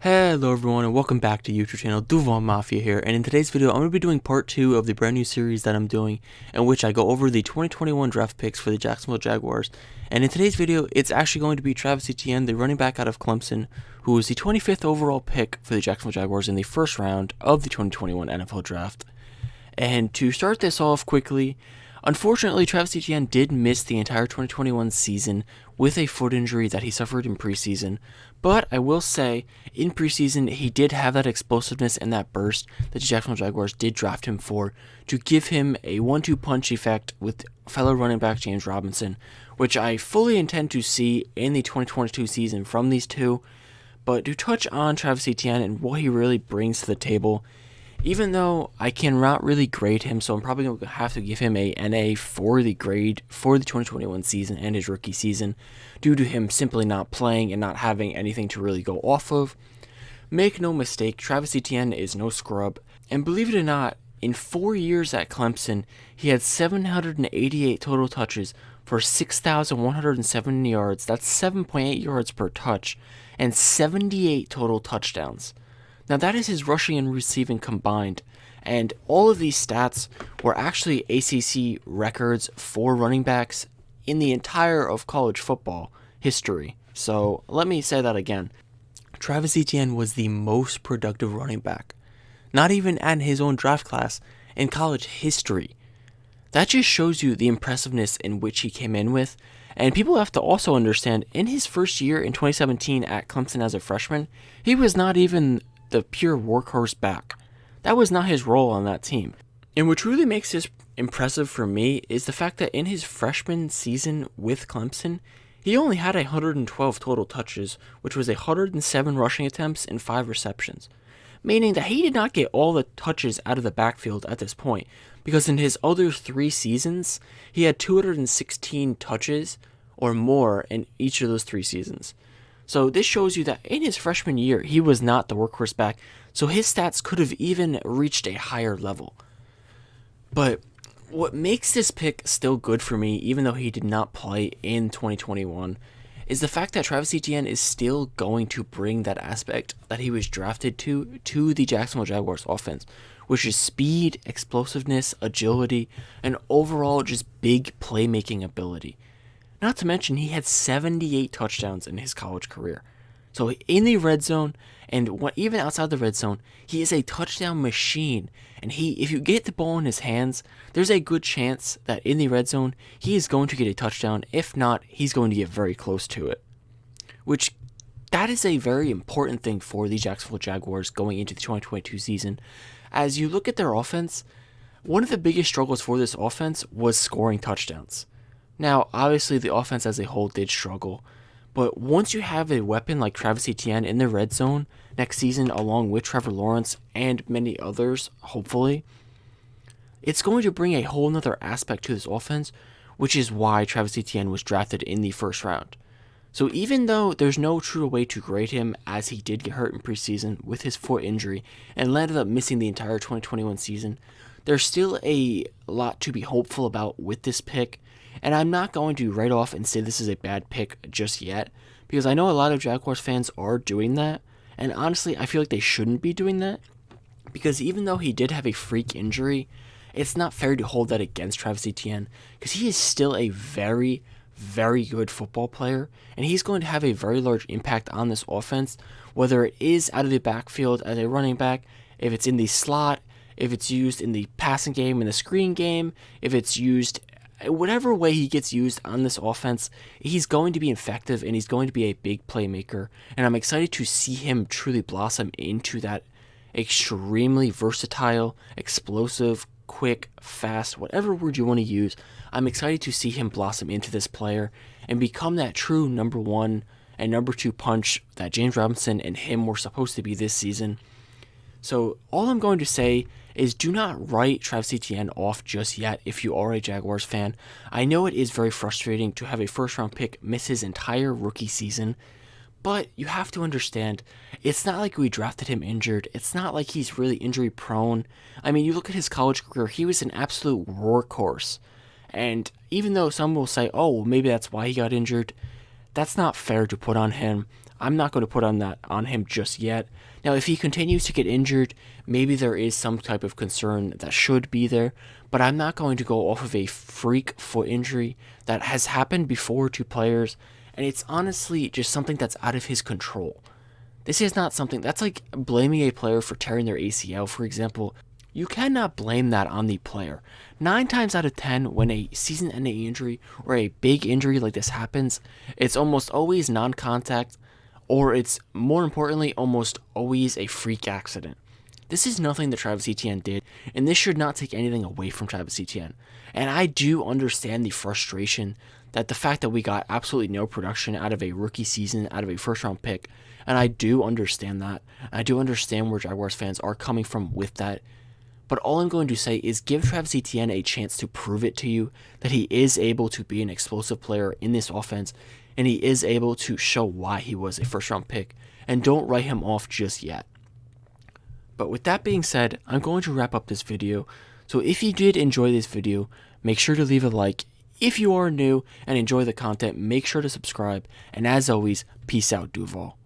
Hello everyone and welcome back to YouTube channel Duval Mafia here, and in today's video I'm going to be doing part 2 of the brand new series that I'm doing, in which I go over the 2021 draft picks for the Jacksonville Jaguars. And in today's video it's actually going to be Travis Etienne, the running back out of Clemson, who was the 25th overall pick for the Jacksonville Jaguars in the first round of the 2021 NFL draft. And to start this off quickly, unfortunately Travis Etienne did miss the entire 2021 season with a foot injury that he suffered in preseason, but I will say, in preseason, he did have that explosiveness and that burst that the Jacksonville Jaguars did draft him for, to give him a 1-2 punch effect with fellow running back James Robinson, which I fully intend to see in the 2022 season from these two. But to touch on Travis Etienne and what he really brings to the table, even though I cannot really grade him, so I'm probably going to have to give him a NA for the grade for the 2021 season and his rookie season, due to him simply not playing and not having anything to really go off of. Make no mistake, Travis Etienne is no scrub, and believe it or not, in 4 years at Clemson, he had 788 total touches for 6,107 yards, that's 7.8 yards per touch, and 78 total touchdowns. Now that is his rushing and receiving combined, and all of these stats were actually ACC records for running backs in the entire of college football history. So let me say that again. Travis Etienne was the most productive running back, not even at his own draft class, in college history. That just shows you the impressiveness in which he came in with. And people have to also understand, in his first year in 2017 at Clemson as a freshman, he was not even the pure workhorse back. That was not his role on that team. And what really makes this impressive for me is the fact that in his freshman season with Clemson, he only had 112 total touches, which was 107 rushing attempts and 5 receptions. Meaning that he did not get all the touches out of the backfield at this point, because in his other 3 seasons, he had 216 touches or more in each of those 3 seasons. So this shows you that in his freshman year, he was not the workhorse back, so his stats could have even reached a higher level. But what makes this pick still good for me, even though he did not play in 2021, is the fact that Travis Etienne is still going to bring that aspect that he was drafted to the Jacksonville Jaguars offense, which is speed, explosiveness, agility, and overall just big playmaking ability. Not to mention, he had 78 touchdowns in his college career. So in the red zone, and even outside the red zone, he is a touchdown machine. And if you get the ball in his hands, there's a good chance that in the red zone, he is going to get a touchdown. If not, he's going to get very close to it. That is a very important thing for the Jacksonville Jaguars going into the 2022 season. As you look at their offense, one of the biggest struggles for this offense was scoring touchdowns. Now, obviously, the offense as a whole did struggle, but once you have a weapon like Travis Etienne in the red zone next season, along with Trevor Lawrence and many others, hopefully, it's going to bring a whole nother aspect to this offense, which is why Travis Etienne was drafted in the first round. So even though there's no true way to grade him, as he did get hurt in preseason with his foot injury and ended up missing the entire 2021 season, there's still a lot to be hopeful about with this pick. And I'm not going to write off and say this is a bad pick just yet, because I know a lot of Jaguars fans are doing that, and honestly, I feel like they shouldn't be doing that, because even though he did have a freak injury, it's not fair to hold that against Travis Etienne, because he is still a very, very good football player, and he's going to have a very large impact on this offense, whether it is out of the backfield as a running back, if it's in the slot, if it's used in the passing game, in the screen game, if it's used whatever way he gets used on this offense, he's going to be effective and he's going to be a big playmaker. And I'm excited to see him truly blossom into that extremely versatile, explosive, quick, fast, whatever word you want to use. I'm excited to see him blossom into this player and become that true number 1 and number 2 punch that James Robinson and him were supposed to be this season. So all I'm going to say is do not write Travis Etienne off just yet if you are a Jaguars fan. I know it is very frustrating to have a first-round pick miss his entire rookie season, but you have to understand, it's not like we drafted him injured. It's not like he's really injury-prone. I mean, you look at his college career, he was an absolute workhorse. And even though some will say, oh, maybe that's why he got injured, that's not fair to put on him. I'm not going to put on him just yet. Now, if he continues to get injured, maybe there is some type of concern that should be there, but I'm not going to go off of a freak foot injury that has happened before to players, and it's honestly just something that's out of his control. This is not something that's like blaming a player for tearing their ACL, for example. You cannot blame that on the player. 9 times out of 10, when a season-ending injury or a big injury like this happens, it's almost always non-contact, or it's, more importantly, almost always a freak accident. This is nothing that Travis Etienne did, and this should not take anything away from Travis Etienne. And I do understand the frustration that the fact that we got absolutely no production out of a rookie season, out of a first-round pick, and I do understand that. I do understand where Jaguars fans are coming from with that. But all I'm going to say is give Travis Etienne a chance to prove it to you that he is able to be an explosive player in this offense, and he is able to show why he was a first-round pick, and don't write him off just yet. But with that being said, I'm going to wrap up this video. So if you did enjoy this video, make sure to leave a like. If you are new and enjoy the content, make sure to subscribe. And as always, peace out, Duval.